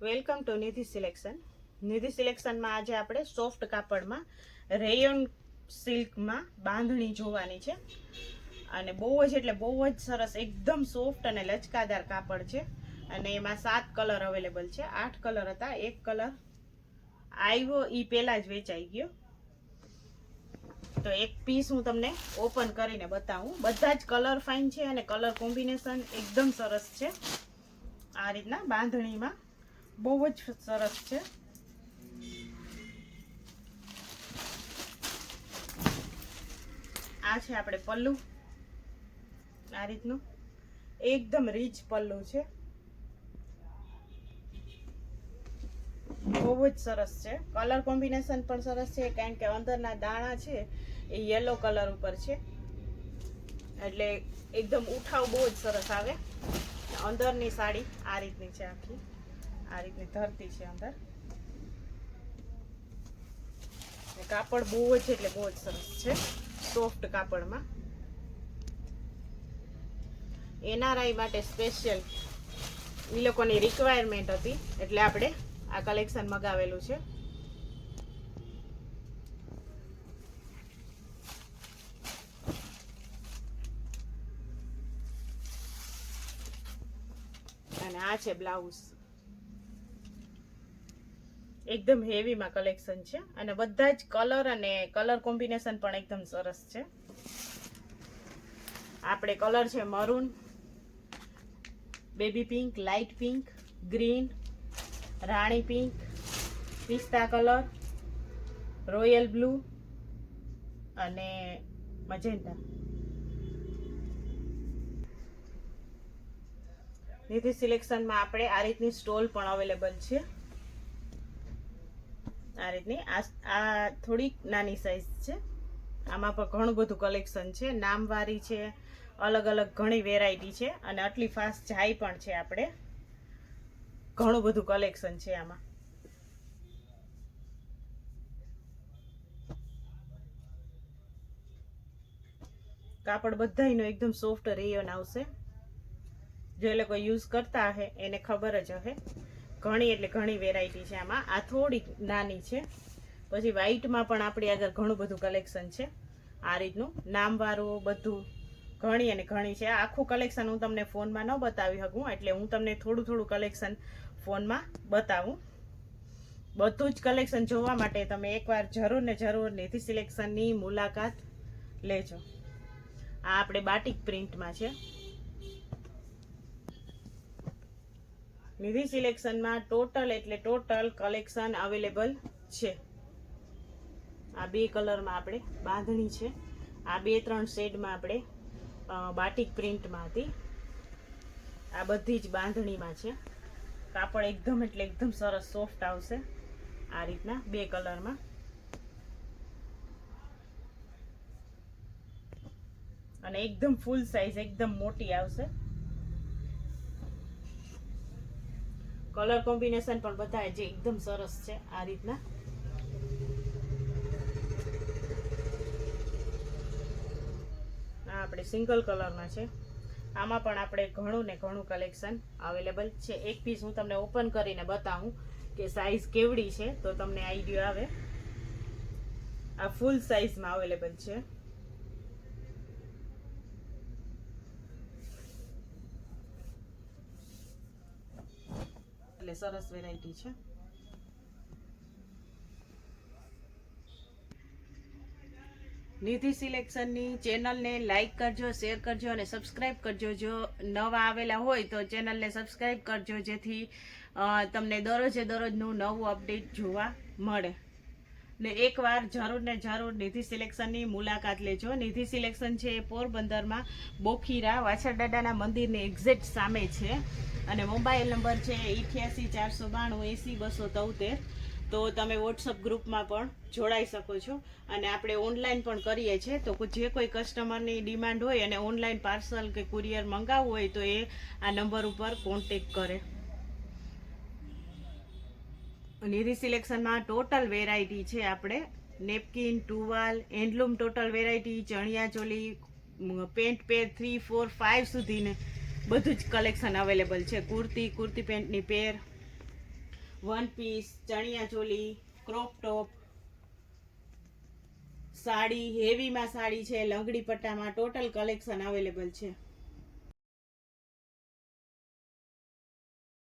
Welcome to Nidhi selection. Nidhi સિલેક્શનમાં આજે આપણે સોફ્ટ કાપડમાં રેયોન સિલ્કમાં બાંધણી જોવાની છે. અને બહુ જ એટલે બહુ જ સરસ, એકદમ સોફ્ટ અને લચકાદાર કાપડ છે. અને એમાં 7 કલર અવેલેબલ છે. 8 કલર હતા, એક કલર આવ્યો એ પહેલાં જ વેચાઈ ગયો. તો એક પીસ હું તમને ઓપન કરીને બતાવું. બધા જ કલર ફાઇન છે અને કલર કોમ્બિનેશન એકદમ સરસ છે. આ રીતના બાંધણીમાં બહુ જ સરસ છે. આ છે આપણે પલ્લુ, આ રીતનું એકદમ રીચ પલ્લુ છે. બહુ જ સરસ છે. કલર કોમ્બિનેશન પણ સરસ છે, કારણ કે અંદરના દાણા છે એ યલો કલર ઉપર છે, એટલે એકદમ ઉઠાવ બહુ જ સરસ આવે. અંદરની સાડી આ રીતની છે, આખી આ રીતની ધરતી છે અંદર. કાપડ બહુ જ એટલે બહુ જ સરસ છે, સોફ્ટ કાપડમાં. એનઆરઆઈ માટે સ્પેશિયલ એ લોકોની રિક્વાયરમેન્ટ હતી, એટલે આપણે આ કલેક્શન મગાવેલું છે. અને આ છે બ્લાઉઝ. એકદમ હેવીમાં કલેક્શન છે અને બધા જ કલર અને કલર કોમ્બિનેશન પણ એકદમ સરસ છે. આપણે કલર છે maroon, baby pink, light pink, green, રાણી પિંક, પિસ્તા કલર, રોયલ બ્લુ અને મજેન્ટા. નિધિ સિલેક્શનમાં આપણે આ રીતની સ્ટોલ પણ અવેલેબલ છે. આ રીતની આ થોડીક નાની સાઈઝ છે. આમાં પણ ઘણું બધું કલેક્શન છે, નામવારી છે, અલગ અલગ ઘણી વેરાયટી છે. અને આટલી ફાસ્ટ જાય પણ છે. આપણે ઘણું બધું કલેક્શન છે આમાં. કાપડ બધાયનો એકદમ સોફ્ટ રેયોન આવશે. જે લોકો યુઝ કરતા હશે એને ખબર જ હશે. ઘણી એટલે ઘણી વેરાયટી છે આમાં. આ થોડીક નાની છે. પછી વ્હાઈટમાં પણ આપણી આગળ ઘણું બધું કલેક્શન છે. આ રીતનું નામવાળું બધું ઘણી અને ઘણી છે. આખું કલેક્શન હું તમને ફોનમાં ન બતાવી શકું, એટલે હું તમને થોડું થોડું કલેક્શન ફોનમાં બતાવું. બધું જ કલેક્શન જોવા માટે તમે એકવાર જરૂર ને જરૂર નિધિ સિલેક્શનની મુલાકાત લેજો. આ આપણે બાટિક પ્રિન્ટમાં છે. નિધિ સિલેક્શનમાં ટોટલ એટલે ટોટલ કલેક્શન અવેલેબલ છે. આ 2 કલરમાં આપણે બાંધણી છે. આ 2-3 શેડમાં આપણે બાટિક પ્રિન્ટમાં હતી. આ બધી જ બાંધણીમાં છે. કાપડ એકદમ એટલે એકદમ સરસ સોફ્ટ આવશે. આ રીતના 2 કલરમાં. અને એકદમ ફૂલ સાઈઝ એકદમ મોટી આવશે. કલર કોમ્બિનેશન પણ બધા જે એકદમ સરસ છે. આ રીતના આ આપણે સિંગલ કલરમાં છે. આમાં પણ આપણે ઘણું ને ઘણું કલેક્શન અવેલેબલ છે. એક પીસ હું તમને ઓપન કરીને બતાવું કે સાઈઝ કેવડી છે, તો તમને આઈડિયા આવે. આ ફૂલ સાઈઝમાં અવેલેબલ છે. એટલે સરસ વેરાયટી છે. નિધિ સિલેક્શનની ચેનલને લાઈક કરજો, શેર કરજો અને સબસ્ક્રાઈબ કરજો. જો નવા આવેલા હોય તો ચેનલને સબસ્ક્રાઈબ કરજો, જેથી તમને દરરોજે દરરોજનું નવું અપડેટ જોવા મળે. ને એકવાર જરૂર ને જરૂર નિધિ સિલેક્શનની મુલાકાત લેજો. નિધિ સિલેક્શન છે એ પોરબંદરમાં બોખીરા વાછરદાદાના મંદિરની એક્ઝેક્ટ સામે છે. અને મોબાઈલ નંબર છે 88 492 80 273. તો તમે વોટ્સઅપ ગ્રુપમાં પણ જોડાઈ શકો છો. અને આપણે ઓનલાઈન પણ કરીએ છીએ. તો જે કોઈ કસ્ટમરની ડિમાન્ડ હોય અને ઓનલાઈન પાર્સલ કે કુરિયર મંગાવવું હોય તો એ આ નંબર ઉપર કોન્ટેક્ટ કરે. નિધિ સિલેક્શનમાં ટોટલ વેરાયટી છે. આપણે નેપકિન, ટુવાલ, હેન્ડલૂમ ટોટલ વેરાયટી, ચણિયા ચોલી, પેન્ટ પેર 3, 4, 5 સુધીને બધું જ કલેક્શન અવેલેબલ છે. કુર્તી પેન્ટની પેર, વન પીસ, ચણિયા ચોલી, ક્રોપ ટોપ, સાડી, હેવીમાં સાડી છે, લંગડી પટ્ટામાં ટોટલ કલેક્શન અવેલેબલ છે.